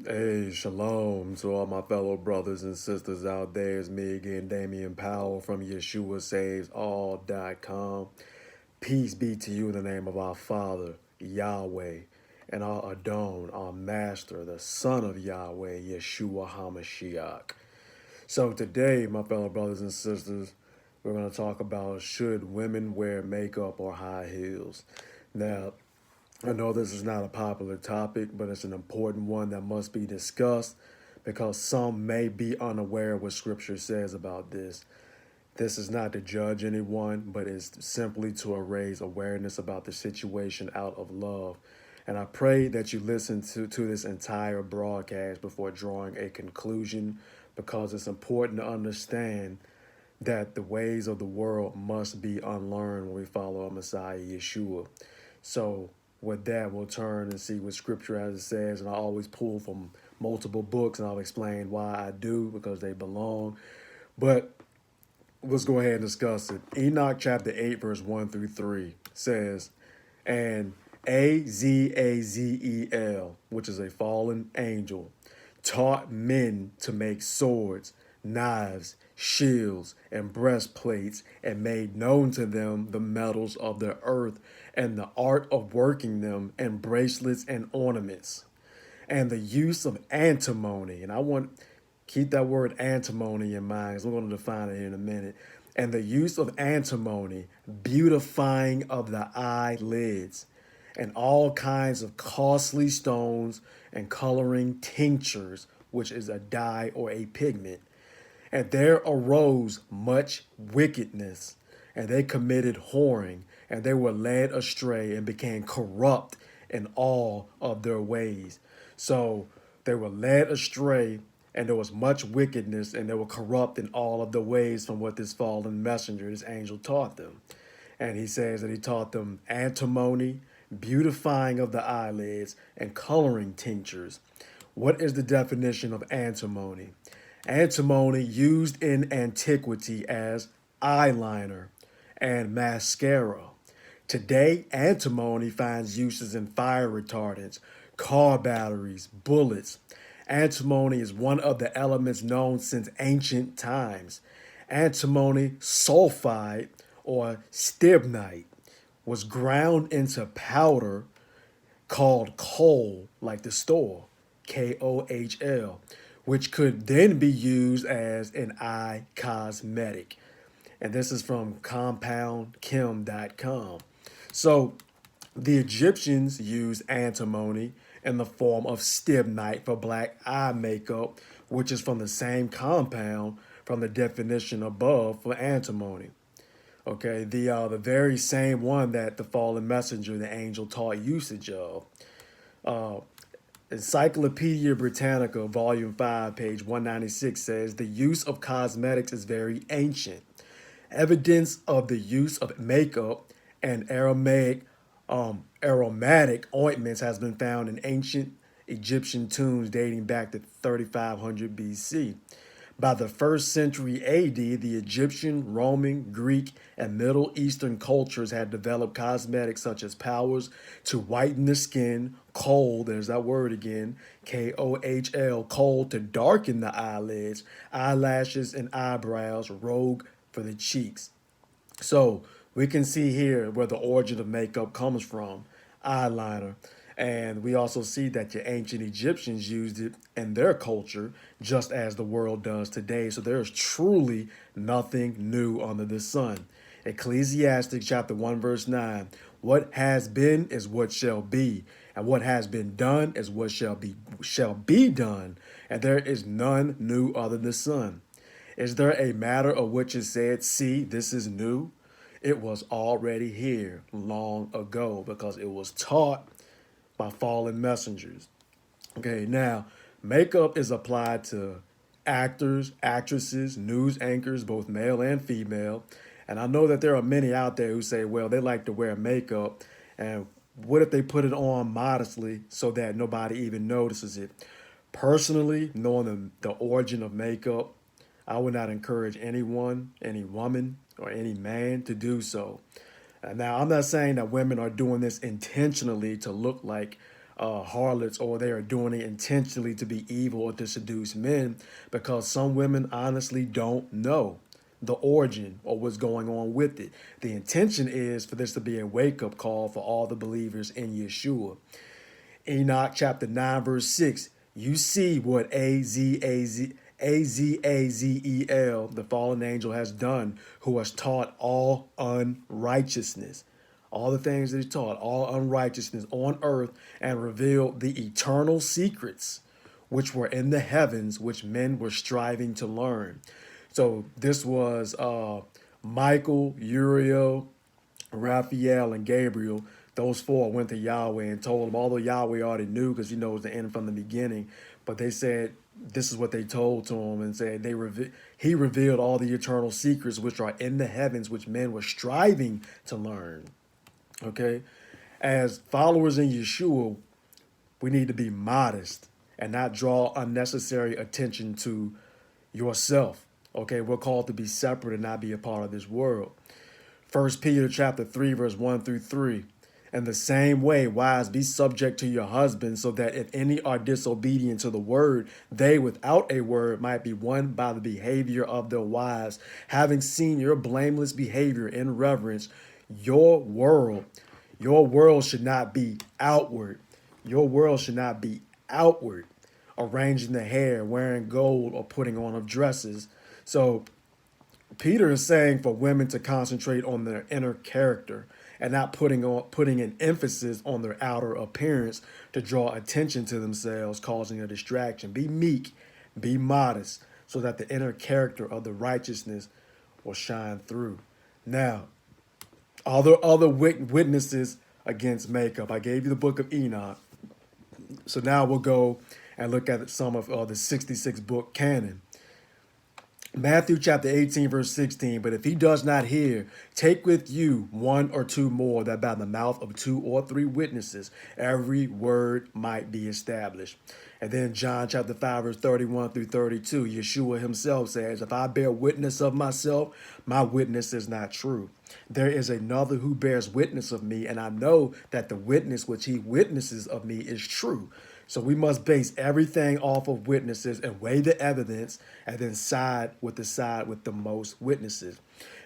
Hey, shalom to all my fellow brothers and sisters out there. It's me again, Damian Powell from YeshuaSavesAll.com. Peace be to you in the name of our Father, Yahweh, and our Adon, our Master, the Son of Yahweh, Yeshua HaMashiach. So today, my fellow brothers and sisters, we're going to talk about should women wear makeup or high heels. Now, I know this is not a popular topic, but it's an important one that must be discussed because some may be unaware of what Scripture says about this. This is not to judge anyone, but it's simply to raise awareness about the situation out of love. And I pray that you listen to this entire broadcast before drawing a conclusion because it's important to understand that the ways of the world must be unlearned when we follow our Messiah Yeshua. So with that, we'll turn and see what Scripture as it says, and I always pull from multiple books, and I'll explain why I do because they belong. But let's go ahead and discuss it. Enoch chapter 8, verse 1 through 3 says, and Azazel, which is a fallen angel, taught men to make swords, knives, shields, and breastplates, and made known to them the metals of the earth, and the art of working them, and bracelets and ornaments, and the use of antimony. And I want keep that word antimony in mind because we're going to define it in a minute. And the use of antimony, beautifying of the eyelids, and all kinds of costly stones and coloring tinctures, which is a dye or a pigment. And there arose much wickedness, and they committed whoring, and they were led astray and became corrupt in all of their ways. So they were led astray, and there was much wickedness, and they were corrupt in all of the ways from what this fallen messenger, this angel, taught them. And he says that he taught them antimony, beautifying of the eyelids, and coloring tinctures. What is the definition of antimony? Antimony used in antiquity as eyeliner and mascara. Today, antimony finds uses in fire retardants, car batteries, bullets. Antimony is one of the elements known since ancient times. Antimony sulfide or stibnite was ground into powder called coal, like the store, Kohl, which could then be used as an eye cosmetic. And this is from compoundchem.com. So the Egyptians used antimony in the form of stibnite for black eye makeup, which is from the same compound from the definition above for antimony. Okay, the very same one that the fallen messenger, the angel, taught usage of. Uh, Encyclopedia Britannica, Volume 5, page 196 says the use of cosmetics is very ancient. Evidence of the use of makeup and aromatic ointments has been found in ancient Egyptian tombs dating back to 3500 BC. By the 1st century AD, the Egyptian, Roman, Greek, and Middle Eastern cultures had developed cosmetics such as powders to whiten the skin, kohl, there's that word again, Kohl, kohl to darken the eyelids, eyelashes, and eyebrows, rogue for the cheeks. So we can see here where the origin of makeup comes from, eyeliner. And we also see that the ancient Egyptians used it in their culture just as the world does today. So there is truly nothing new under the sun. Ecclesiastes chapter 1 verse 9. What has been is what shall be, and what has been done is what shall be done, and there is none new under the sun. Is there a matter of which is said, see, this is new? It was already here long ago because it was taught by fallen messengers. Okay, now, makeup is applied to actors, actresses, news anchors, both male and female. And I know that there are many out there who say, well, they like to wear makeup. And what if they put it on modestly so that nobody even notices it? Personally, knowing the origin of makeup, I would not encourage anyone, any woman, or any man to do so. Now, I'm not saying that women are doing this intentionally to look like harlots, or they are doing it intentionally to be evil or to seduce men, because some women honestly don't know the origin or what's going on with it. The intention is for this to be a wake-up call for all the believers in Yeshua. Enoch chapter 9 verse 6, you see what Azazel, the fallen angel, has done, who has taught all unrighteousness. All the things that he taught, all unrighteousness on earth, and revealed the eternal secrets which were in the heavens, which men were striving to learn. So this was Michael, Uriel, Raphael, and Gabriel. Those four went to Yahweh and told him, although Yahweh already knew because he knows the end from the beginning, but they said this is what they told to him, and said he revealed all the eternal secrets which are in the heavens, which men were striving to learn. Okay? As followers in Yeshua, we need to be modest and not draw unnecessary attention to yourself. Okay? We're called to be separate and not be a part of this world. 1 Peter chapter 3, verse 1 through 3. In the same way, wives, be subject to your husbands, so that if any are disobedient to the word, they without a word might be won by the behavior of their wives, having seen your blameless behavior in reverence. Your world should not be outward. Your world should not be outward, arranging the hair, wearing gold, or putting on of dresses. So Peter is saying for women to concentrate on their inner character and not putting an emphasis on their outer appearance to draw attention to themselves, causing a distraction. Be meek, be modest, so that the inner character of the righteousness will shine through. Now, other witnesses against makeup. I gave you the book of Enoch. So now we'll go and look at some of the 66 book canon. Matthew chapter 18, verse 16, but if he does not hear, take with you one or two more, that by the mouth of 2 or 3 witnesses every word might be established. And then John chapter 5, verse 31 through 32, Yeshua himself says, if I bear witness of myself, my witness is not true. There is another who bears witness of me, and I know that the witness which he witnesses of me is true. So we must base everything off of witnesses and weigh the evidence and then side with the most witnesses.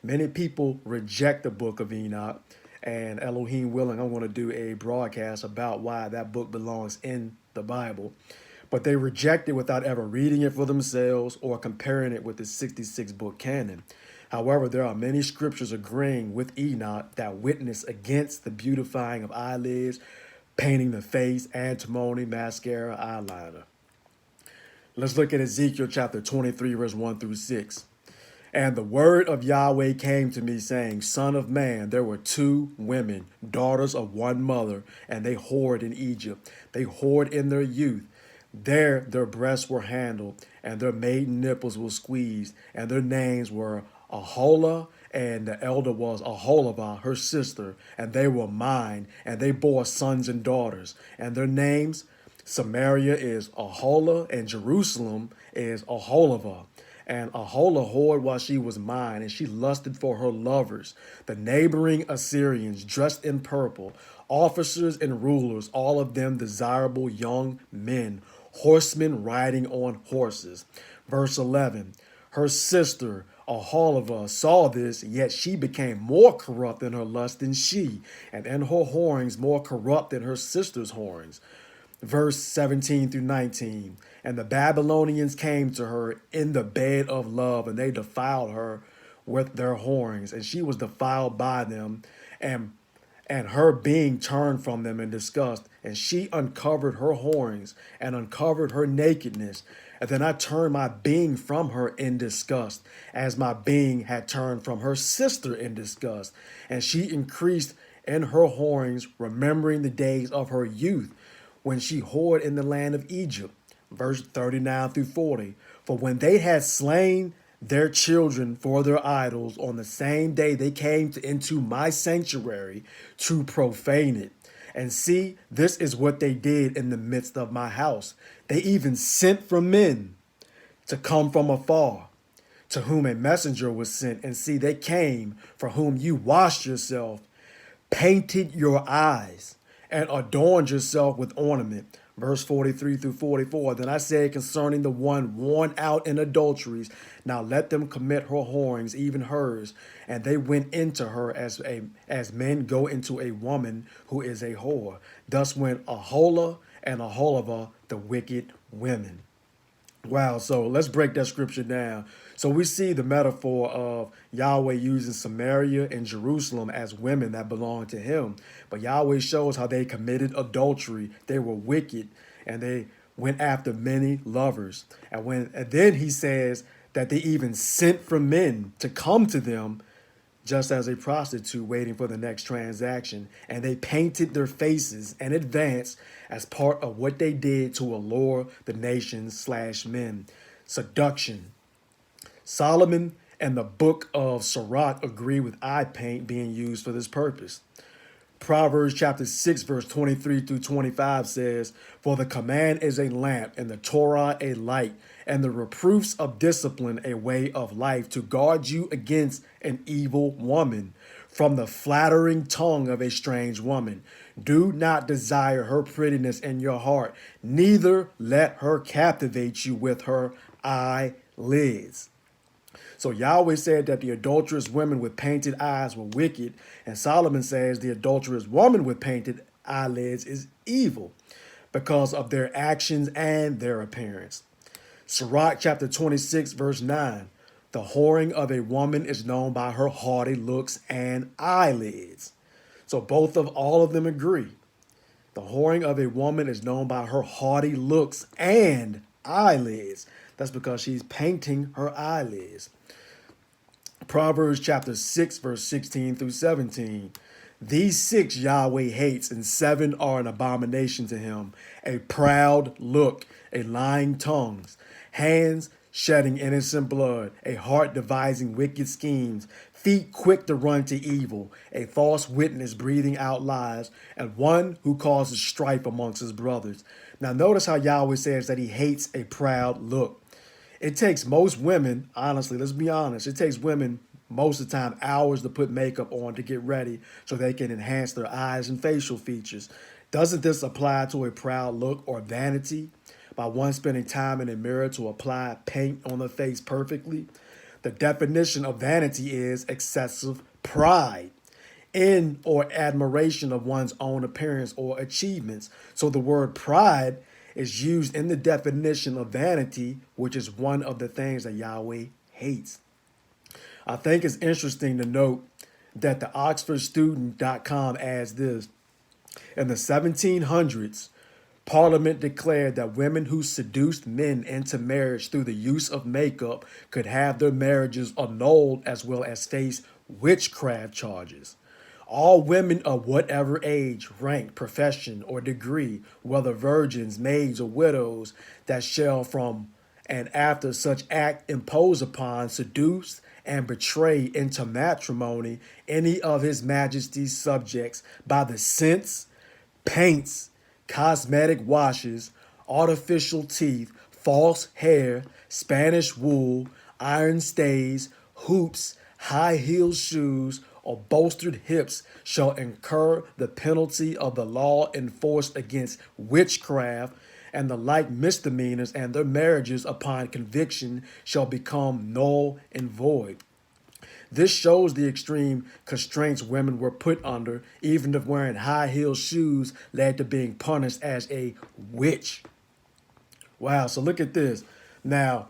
Many people reject the book of Enoch, and Elohim willing, I'm going to do a broadcast about why that book belongs in the Bible. But they reject it without ever reading it for themselves or comparing it with the 66 book canon. However, there are many scriptures agreeing with Enoch that witness against the beautifying of eyelids, painting the face, antimony, mascara, eyeliner. Let's look at Ezekiel chapter 23, verse 1 through 6. And the word of Yahweh came to me, saying, Son of man, there were 2 women, daughters of one mother, and they whored in Egypt. They whored in their youth. There their breasts were handled, and their maiden nipples were squeezed, and their names were Aholah, and the elder was Aholibah, her sister, and they were mine, and they bore sons and daughters. And their names, Samaria is Aholah, and Jerusalem is Aholibah. And Aholah whored while she was mine, and she lusted for her lovers, the neighboring Assyrians, dressed in purple, officers and rulers, all of them desirable young men, horsemen riding on horses. Verse 11, her sister Aholibah saw this, yet she became more corrupt in her lust than she, and in her whorings more corrupt than her sister's whorings. Verse 17 through 19, and the Babylonians came to her in the bed of love, and they defiled her with their whorings, and she was defiled by them, and her being turned from them in disgust, and she uncovered her whorings and uncovered her nakedness. And then I turned my being from her in disgust, as my being had turned from her sister in disgust. And she increased in her whorings, remembering the days of her youth, when she whored in the land of Egypt. Verse 39 through 40. For when they had slain their children for their idols, on the same day they came into my sanctuary to profane it. And see, this is what they did in the midst of my house. They even sent for men to come from afar, to whom a messenger was sent. And see, they came, for whom you washed yourself, painted your eyes, and adorned yourself with ornament. Verse 43 through 44. Then I said concerning the one worn out in adulteries, now let them commit her whorings, even hers. And they went into her as men go into a woman who is a whore. Thus went Aholah and Aholibah, the wicked women. Wow, so let's break that scripture down. So we see the metaphor of Yahweh using Samaria and Jerusalem as women that belong to him. But Yahweh shows how they committed adultery. They were wicked and they went after many lovers. And then he says that they even sent for men to come to them just as a prostitute waiting for the next transaction. And they painted their faces in advance as part of what they did to allure the nations/men. Seduction. Solomon and the book of Sirach agree with eye paint being used for this purpose. Proverbs chapter 6, verse 23 through 25 says, for the command is a lamp, and the Torah a light, and the reproofs of discipline a way of life, to guard you against an evil woman, from the flattering tongue of a strange woman. Do not desire her prettiness in your heart, neither let her captivate you with her eyelids. So Yahweh said that the adulterous women with painted eyes were wicked, and Solomon says the adulterous woman with painted eyelids is evil because of their actions and their appearance. Sirach chapter 26, verse 9. The whoring of a woman is known by her haughty looks and eyelids. So all of them agree. The whoring of a woman is known by her haughty looks and eyelids. That's because she's painting her eyelids. Proverbs chapter 6, verse 16 through 17. These 6 Yahweh hates, and 7 are an abomination to him. A proud look, a lying tongue, hands shedding innocent blood, a heart devising wicked schemes, feet quick to run to evil, a false witness breathing out lies, and one who causes strife amongst his brothers. Now notice how Yahweh says that he hates a proud look. It takes most women, honestly, let's be honest, it takes women most of the time hours to put makeup on to get ready so they can enhance their eyes and facial features. Doesn't this apply to a proud look or vanity? By one spending time in a mirror to apply paint on the face perfectly? The definition of vanity is excessive pride in or admiration of one's own appearance or achievements. So the word pride is used in the definition of vanity, which is one of the things that Yahweh hates. I think it's interesting to note that the OxfordStudent.com adds this. In the 1700s, Parliament declared that women who seduced men into marriage through the use of makeup could have their marriages annulled as well as face witchcraft charges. All women of whatever age, rank, profession, or degree, whether virgins, maids, or widows, that shall from and after such act impose upon, seduce, and betray into matrimony any of his majesty's subjects by the scents, paints, cosmetic washes, artificial teeth, false hair, Spanish wool, iron stays, hoops, high-heeled shoes, or bolstered hips shall incur the penalty of the law enforced against witchcraft, and the like misdemeanors, and their marriages upon conviction shall become null and void. This shows the extreme constraints women were put under, even if wearing high-heeled shoes led to being punished as a witch. Wow, so look at this. Now,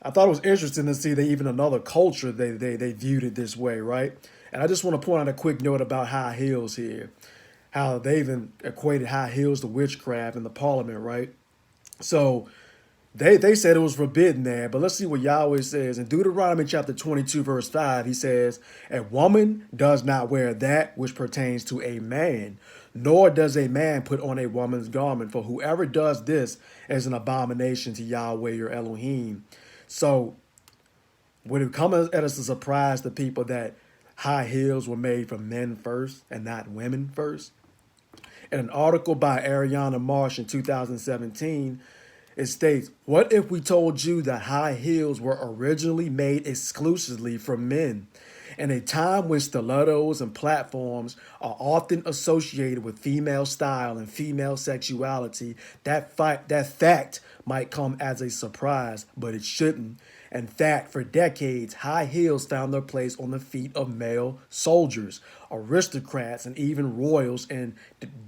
I thought it was interesting to see that even another culture, they viewed it this way, right? And I just want to point out a quick note about high heels here. How they even equated high heels to witchcraft in the parliament, right? So they said it was forbidden there, but let's see what Yahweh says. In Deuteronomy chapter 22, verse 5, he says, a woman does not wear that which pertains to a man, nor does a man put on a woman's garment, for whoever does this is an abomination to Yahweh your Elohim. So would it come as a surprise to people that high heels were made for men first and not women first? In an article by Ariana Marsh in 2017, it states, what if we told you that high heels were originally made exclusively for men, In a time when stilettos and platforms are often associated with female style and female sexuality, that fact might come as a surprise, but it shouldn't. In fact, for decades, high heels found their place on the feet of male soldiers, aristocrats, and even royals in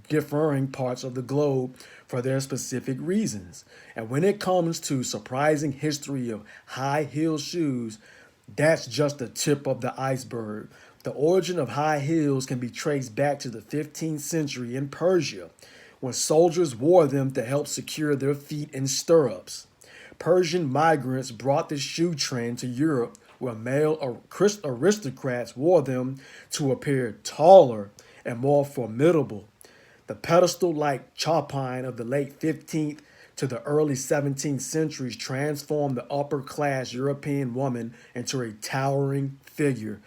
differing parts of the globe for their specific reasons. And when it comes to surprising history of high heel shoes, that's just the tip of the iceberg. The origin of high heels can be traced back to the 15th century in Persia, when soldiers wore them to help secure their feet in stirrups. Persian migrants brought the shoe trend to Europe, where male aristocrats wore them to appear taller and more formidable. The pedestal-like chopine of the late 15th to the early 17th centuries transformed the upper-class European woman into a towering figure,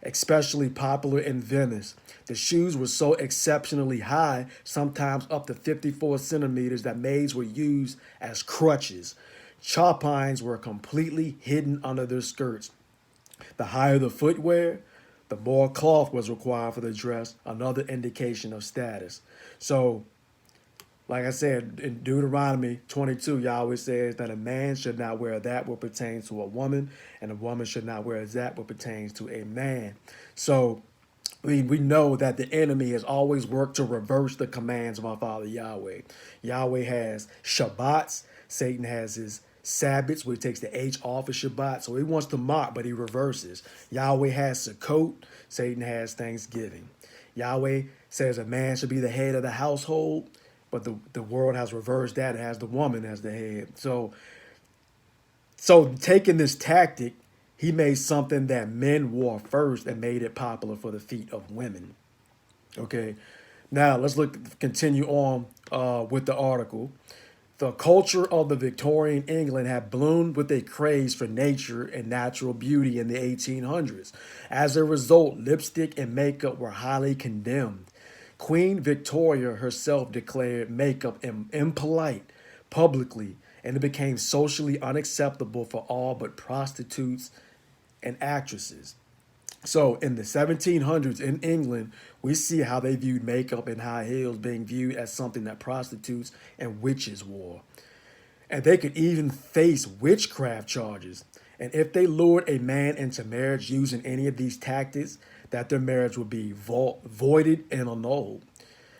especially popular in Venice. The shoes were so exceptionally high, sometimes up to 54 centimeters, that maids were used as crutches. Chopines were completely hidden under their skirts. The higher the footwear, the more cloth was required for the dress, another indication of status. So, like I said, in Deuteronomy 22, Yahweh says that a man should not wear that what pertains to a woman, and a woman should not wear that what pertains to a man. So, we know that the enemy has always worked to reverse the commands of our Father Yahweh. Yahweh has Shabbats. Satan has his Sabbaths, where he takes the H off of Shabbat. So he wants to mock, but he reverses. Yahweh has Sukkot. Satan has Thanksgiving. Yahweh says a man should be the head of the household, but the world has reversed that. It has the woman as the head. So taking this tactic, he made something that men wore first and made it popular for the feet of women. Okay, now let's continue on with the article. The culture of the Victorian England had bloomed with a craze for nature and natural beauty in the 1800s. As a result, lipstick and makeup were highly condemned. Queen Victoria herself declared makeup impolite publicly, and it became socially unacceptable for all but prostitutes and actresses. So in the 1700s in England, we see how they viewed makeup and high heels being viewed as something that prostitutes and witches wore. And they could even face witchcraft charges. And if they lured a man into marriage using any of these tactics, that their marriage would be voided and annulled.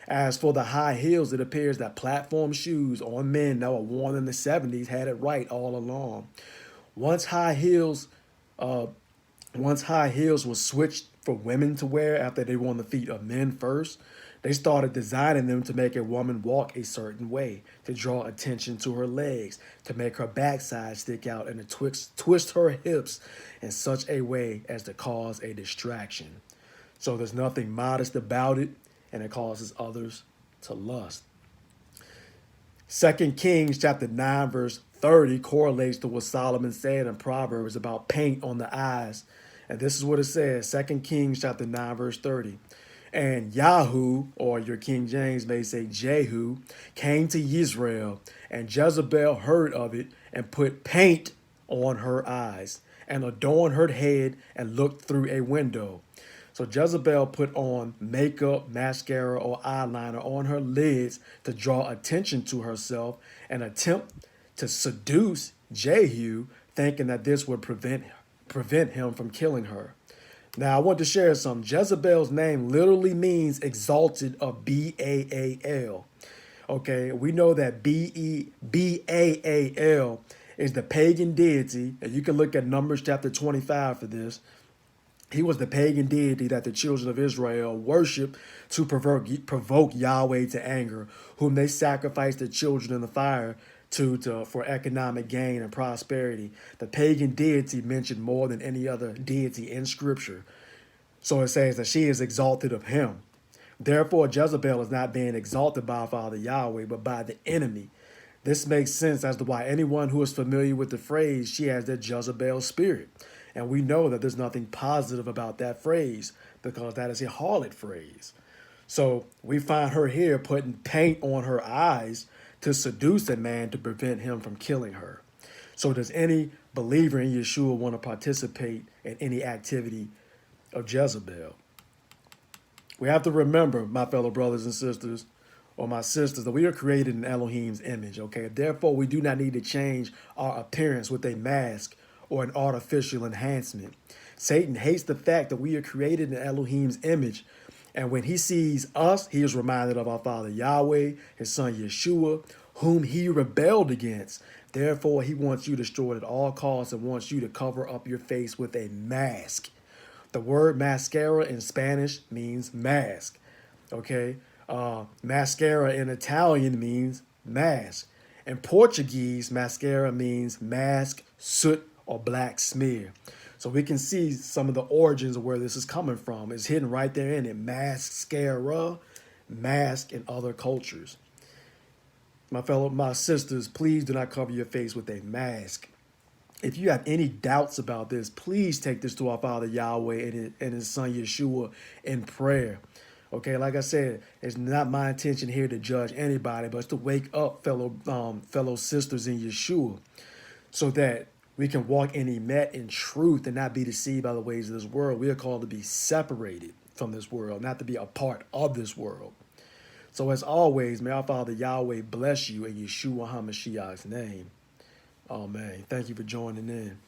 As for the high heels, it appears that platform shoes on men that were worn in the 70s had it right all along. Once high heels Once high heels were switched for women to wear after they were on the feet of men first, they started designing them to make a woman walk a certain way, to draw attention to her legs, to make her backside stick out, and to twist her hips in such a way as to cause a distraction. So there's nothing modest about it, and it causes others to lust. 2 Kings chapter 9 verse 30 correlates to what Solomon said in Proverbs about paint on the eyes. And this is what it says, 2 Kings chapter 9 verse 30. And Yahoo, or your King James may say Jehu, came to Israel, and Jezebel heard of it and put paint on her eyes and adorned her head and looked through a window. So Jezebel put on makeup, mascara, or eyeliner on her lids to draw attention to herself and attempt to seduce Jehu, thinking that this would prevent him from killing her. Now, I want to share something. Jezebel's name literally means exalted of B-A-A-L. Okay, we know that B-A-A-L is the pagan deity, and you can look at Numbers chapter 25 for this. He was the pagan deity that the children of Israel worshiped to provoke Yahweh to anger, whom they sacrificed the children in the fire for economic gain and prosperity. The pagan deity mentioned more than any other deity in Scripture. So it says that she is exalted of him. Therefore, Jezebel is not being exalted by Father Yahweh, but by the enemy. This makes sense as to why anyone who is familiar with the phrase, she has that Jezebel spirit. And we know that there's nothing positive about that phrase because that is a harlot phrase. So we find her here putting paint on her eyes to seduce a man to prevent him from killing her. So does any believer in Yeshua want to participate in any activity of Jezebel. We have to remember, my fellow brothers and sisters, or my sisters, that we are created in Elohim's image, okay? Therefore, we do not need to change our appearance with a mask or an artificial enhancement. Satan hates the fact that we are created in Elohim's image. And when he sees us, he is reminded of our Father Yahweh, his son Yeshua, whom he rebelled against. Therefore, he wants you destroyed at all costs and wants you to cover up your face with a mask. The word mascara in Spanish means mask. Okay? Mascara in Italian means mask. In Portuguese, mascara means mask, soot, or black smear. So we can see some of the origins of where this is coming from. It's hidden right there in it. Mascara, mask in other cultures. My sisters, please do not cover your face with a mask. If you have any doubts about this, please take this to our Father Yahweh and his son Yeshua in prayer. Okay, like I said, it's not my intention here to judge anybody, but it's to wake up fellow sisters in Yeshua so that we can walk in emet in truth and not be deceived by the ways of this world. We are called to be separated from this world, not to be a part of this world. So as always, may our Father Yahweh bless you in Yeshua HaMashiach's name. Amen. Thank you for joining in.